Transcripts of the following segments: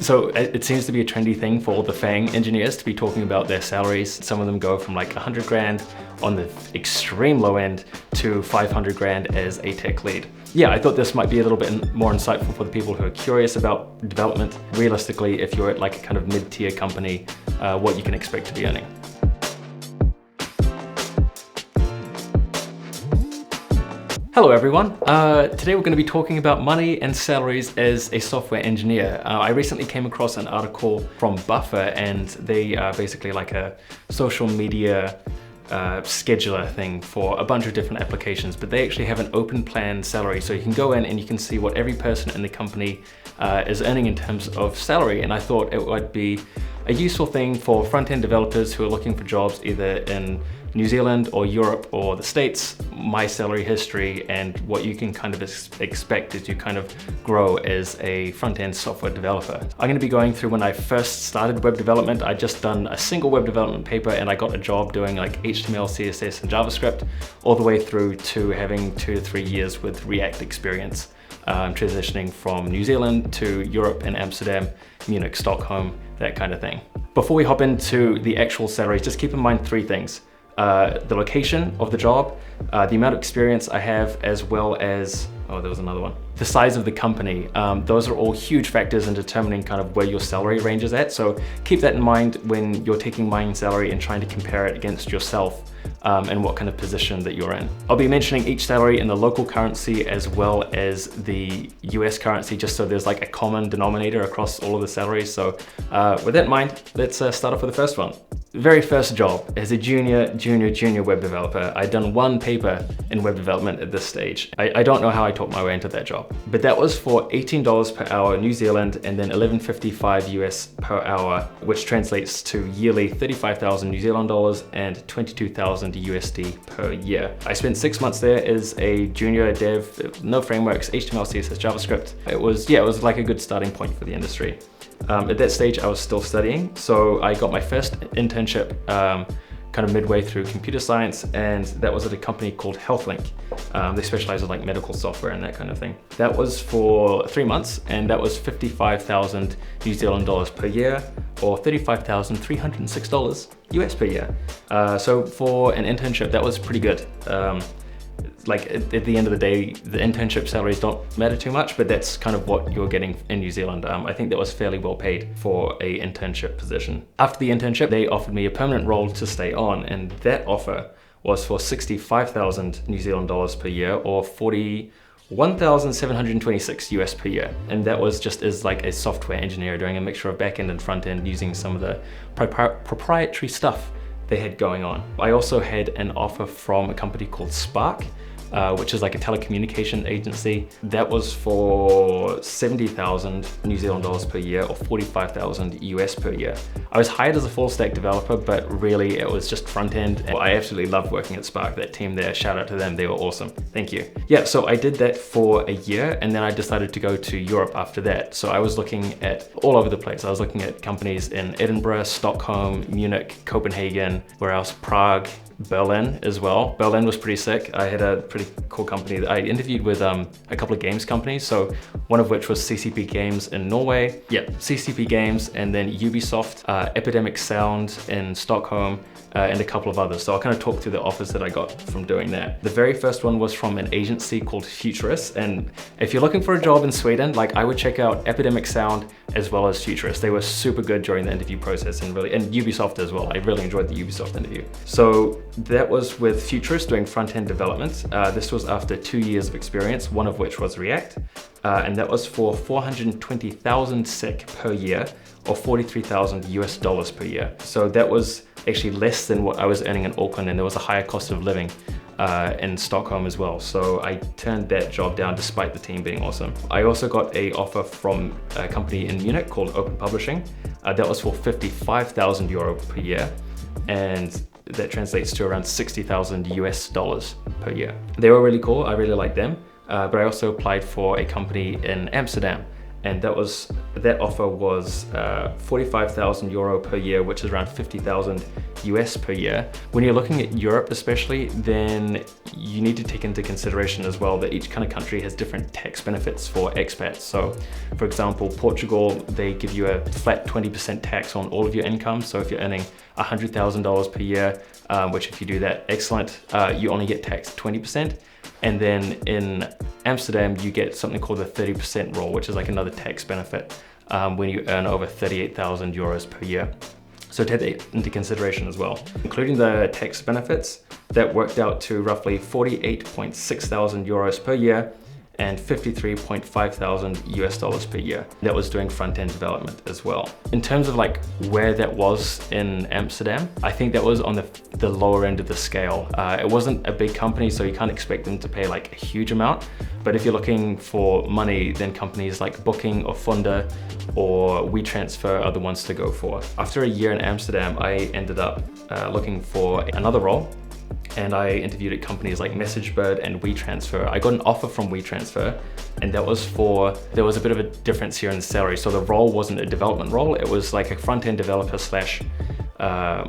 So it seems to be a trendy thing for all the FANG engineers to be talking about their salaries. Some of them go from like 100 grand on the extreme low end to 500 grand as a tech lead. Yeah, I thought this might be a little bit more insightful for the people who are curious about development. Realistically, if you're at like a kind of mid-tier company, what you can expect to be earning. Hello everyone, today we're going to be talking about money and salaries as a software engineer. I recently came across an article from Buffer, and they are basically like a social media scheduler thing for a bunch of different applications, but they actually have an open plan salary, so you can go in and you can see what every person in the company is earning in terms of salary. And I thought it would be a useful thing for front-end developers who are looking for jobs either in New Zealand or Europe or the States, my salary history and what you can kind of expect as you kind of grow as a front-end software developer. I'm going to be going through when I first started web development. I'd just done a single web development paper and I got a job doing like HTML, CSS and JavaScript, all the way through to having 2 to 3 years with React experience, transitioning from New Zealand to Europe and Amsterdam, Munich, Stockholm, that kind of thing. Before we hop into the actual salaries, just keep in mind 3 things. The location of the job, the amount of experience I have, as well as, oh, there was another one, the size of the company. Those are all huge factors in determining kind of where your salary range is at. So keep that in mind when you're taking my salary and trying to compare it against yourself and what kind of position that you're in. I'll be mentioning each salary in the local currency as well as the US currency, just so there's like a common denominator across all of the salaries. So with that in mind, let's start off with the first one. Very first job as a junior web developer. I'd done 1 paper in web development at this stage. I don't know how I talked my way into that job, but that was for $18 per hour New Zealand and then $11.55 US per hour, which translates to yearly 35,000 New Zealand dollars and 22,000 USD per year. I spent 6 months there as a junior dev, no frameworks, HTML, CSS, JavaScript. It was like a good starting point for the industry. At that stage, I was still studying, so I got my first internship kind of midway through computer science, and that was at a company called HealthLink. They specialize in like medical software and that kind of thing. That was for 3 months, and that was 55,000 New Zealand dollars per year, or $35,306 US per year. So for an internship, that was pretty good. Like at the end of the day, the internship salaries don't matter too much, but that's kind of what you're getting in New Zealand. I think that was fairly well paid for a internship position. After the internship, they offered me a permanent role to stay on, and that offer was for 65,000 New Zealand dollars per year, or 41,726 US per year. And that was just as like a software engineer doing a mixture of back-end and front-end using some of the proprietary stuff they had going on. I also had an offer from a company called Spark, which is like a telecommunication agency. That was for 70,000 New Zealand dollars per year, or 45,000 US per year. I was hired as a full stack developer, but really it was just front end. I absolutely loved working at Spark, that team there. Shout out to them, they were awesome. Thank you. Yeah, so I did that for a year, and then I decided to go to Europe after that. So I was looking at all over the place. I was looking at companies in Edinburgh, Stockholm, Munich, Copenhagen, where else? Prague, Berlin as well. Berlin was pretty sick. I had a pretty cool company. I interviewed with a couple of games companies, so one of which was CCP Games in Norway. Yeah, CCP Games, and then Ubisoft, Epidemic Sound in Stockholm, and a couple of others. So I'll kind of talk through the offers that I got from doing that. The very first one was from an agency called Futurist, and if you're looking for a job in Sweden, like I would check out Epidemic Sound as well as Futurist. They were super good during the interview process, and Ubisoft as well. I really enjoyed the Ubisoft interview. So that was with Futurist doing front-end development. This was after 2 years of experience, one of which was React, and that was for 420,000 SEK per year, or 43,000 US dollars per year. So that was actually less than what I was earning in Auckland, and there was a higher cost of living in Stockholm as well. So I turned that job down despite the team being awesome. I also got an offer from a company in Munich called Open Publishing. That was for 55,000 euro per year, and that translates to around 60,000 US dollars per year. They were really cool, I really liked them, but I also applied for a company in Amsterdam, and that offer was 45,000 euro per year, which is around 50,000 US per year. When you're looking at Europe especially, then you need to take into consideration as well that each kind of country has different tax benefits for expats. So for example, Portugal, they give you a flat 20% tax on all of your income. So if you're earning $100,000 per year, which if you do that, excellent, you only get taxed 20%. And then in Amsterdam, you get something called the 30% rule, which is like another tax benefit when you earn over 38,000 euros per year. So take that into consideration as well. Including the tax benefits, that worked out to roughly 48.6 thousand euros per year and 53.5 thousand US dollars per year. That was doing front-end development as well. In terms of like where that was in Amsterdam, I think that was on the lower end of the scale. It wasn't a big company, so you can't expect them to pay like a huge amount. But if you're looking for money, then companies like Booking or Funda or WeTransfer are the ones to go for. After a year in Amsterdam, I ended up looking for another role, and I interviewed at companies like MessageBird and WeTransfer. I got an offer from WeTransfer, and that was there was a bit of a difference here in the salary. So the role wasn't a development role, it was like a front-end developer slash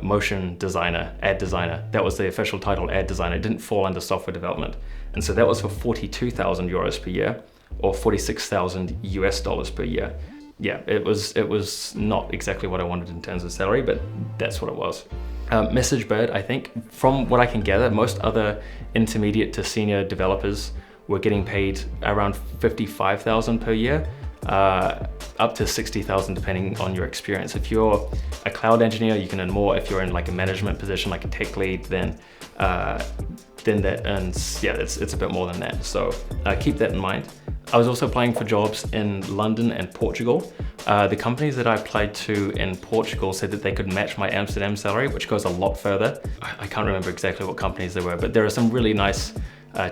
motion designer, ad designer. That was the official title, ad designer. It didn't fall under software development. And so that was for 42,000 euros per year, or 46,000 US dollars per year. Yeah, it was not exactly what I wanted in terms of salary, but that's what it was. MessageBird, I think, from what I can gather, most other intermediate to senior developers were getting paid around 55,000 per year, up to 60,000 depending on your experience. If you're a cloud engineer, you can earn more. If you're in like a management position, like a tech lead, then that earns, yeah, it's a bit more than that. So keep that in mind. I was also applying for jobs in London and Portugal. The companies that I applied to in Portugal said that they could match my Amsterdam salary, which goes a lot further. I can't remember exactly what companies they were, but there are some really nice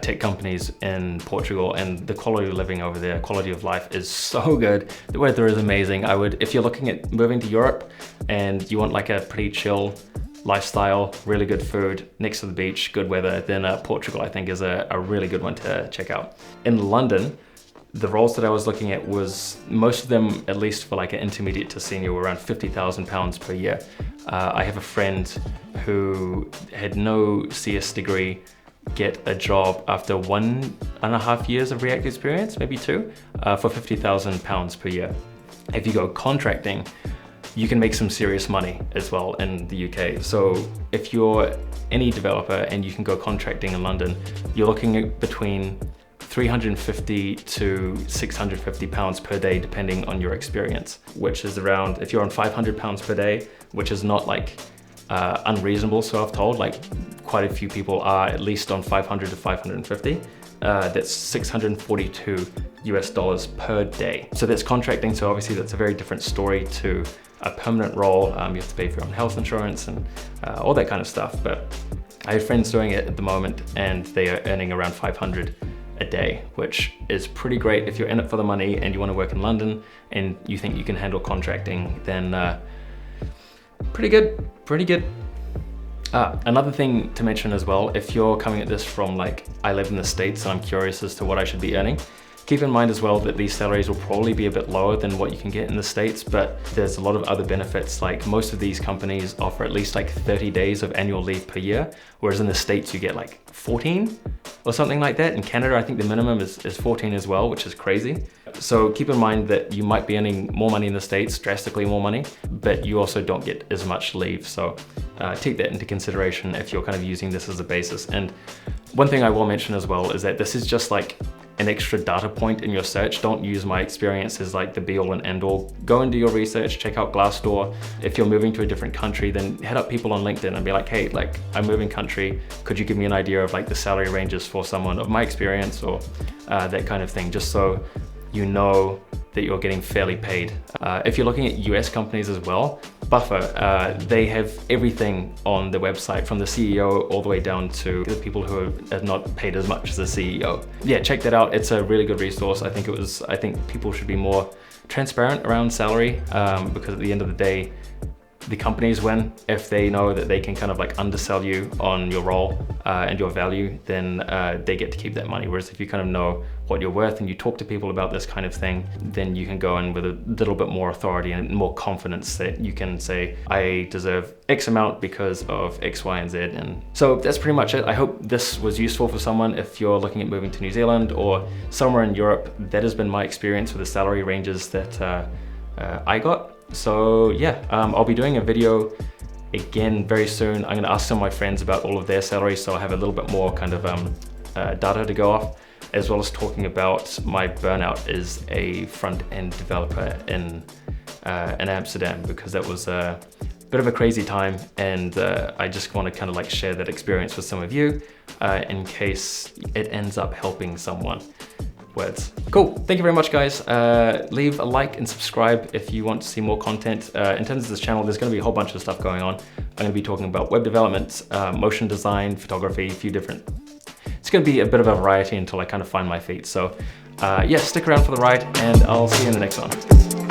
tech companies in Portugal, and the quality of living over there, quality of life is so good. The weather is amazing. If you're looking at moving to Europe and you want like a pretty chill lifestyle, really good food, next to the beach, good weather, then Portugal I think is a really good one to check out. In London, the roles that I was looking at was, most of them, at least for like an intermediate to senior, were around £50,000 per year. I have a friend who had no CS degree get a job after 1.5 years of React experience, maybe 2, for £50,000 per year. If you go contracting, you can make some serious money as well in the UK. So if you're any developer and you can go contracting in London, you're looking at between 350 to 650 pounds per day, depending on your experience, which is around, if you're on 500 pounds per day, which is not like unreasonable, so I've told, like quite a few people are at least on 500 to 550. That's 642 US dollars per day. So that's contracting, so obviously that's a very different story to a permanent role. You have to pay for your own health insurance and all that kind of stuff. But I have friends doing it at the moment, and they are earning around 500 a day, which is pretty great. If you're in it for the money and you want to work in London and you think you can handle contracting, then pretty good. Another thing to mention as well, if you're coming at this from like, I live in the States and I'm curious as to what I should be earning, keep in mind as well that these salaries will probably be a bit lower than what you can get in the States, but there's a lot of other benefits. Like most of these companies offer at least like 30 days of annual leave per year, whereas in the States you get like 14 or something like that. In Canada, I think the minimum is 14 as well, which is crazy. So keep in mind that you might be earning more money in the States, drastically more money, but you also don't get as much leave. So take that into consideration if you're kind of using this as a basis. And one thing I will mention as well is that this is just like an extra data point in your search. Don't use my experience as like the be all and end all. Go and do your research, check out Glassdoor. If you're moving to a different country, then hit up people on LinkedIn and be like, hey, like I'm moving country. Could you give me an idea of like the salary ranges for someone of my experience, or that kind of thing, just so you know that you're getting fairly paid. If you're looking at US companies as well, Buffer, they have everything on the website, from the CEO all the way down to the people who are not paid as much as the CEO. Yeah, check that out. It's a really good resource. I think people should be more transparent around salary, because at the end of the day, the companies win. If they know that they can kind of like undersell you on your role and your value, then they get to keep that money. Whereas if you kind of know what you're worth and you talk to people about this kind of thing, then you can go in with a little bit more authority and more confidence that you can say, I deserve X amount because of X, Y, and Z. And so that's pretty much it. I hope this was useful for someone if you're looking at moving to New Zealand or somewhere in Europe. That has been my experience with the salary ranges that I got. So yeah, I'll be doing a video again very soon. I'm gonna ask some of my friends about all of their salaries, so I have a little bit more kind of data to go off, as well as talking about my burnout as a front-end developer in Amsterdam, because that was a bit of a crazy time, and I just want to kind of like share that experience with some of you in case it ends up helping someone. Words. Cool. Thank you very much, guys. Leave a like and subscribe if you want to see more content. In terms of this channel, there's going to be a whole bunch of stuff going on. I'm going to be talking about web development, motion design, photography, a few different. It's going to be a bit of a variety until I kind of find my feet. So yeah, stick around for the ride, and I'll see you in the next one.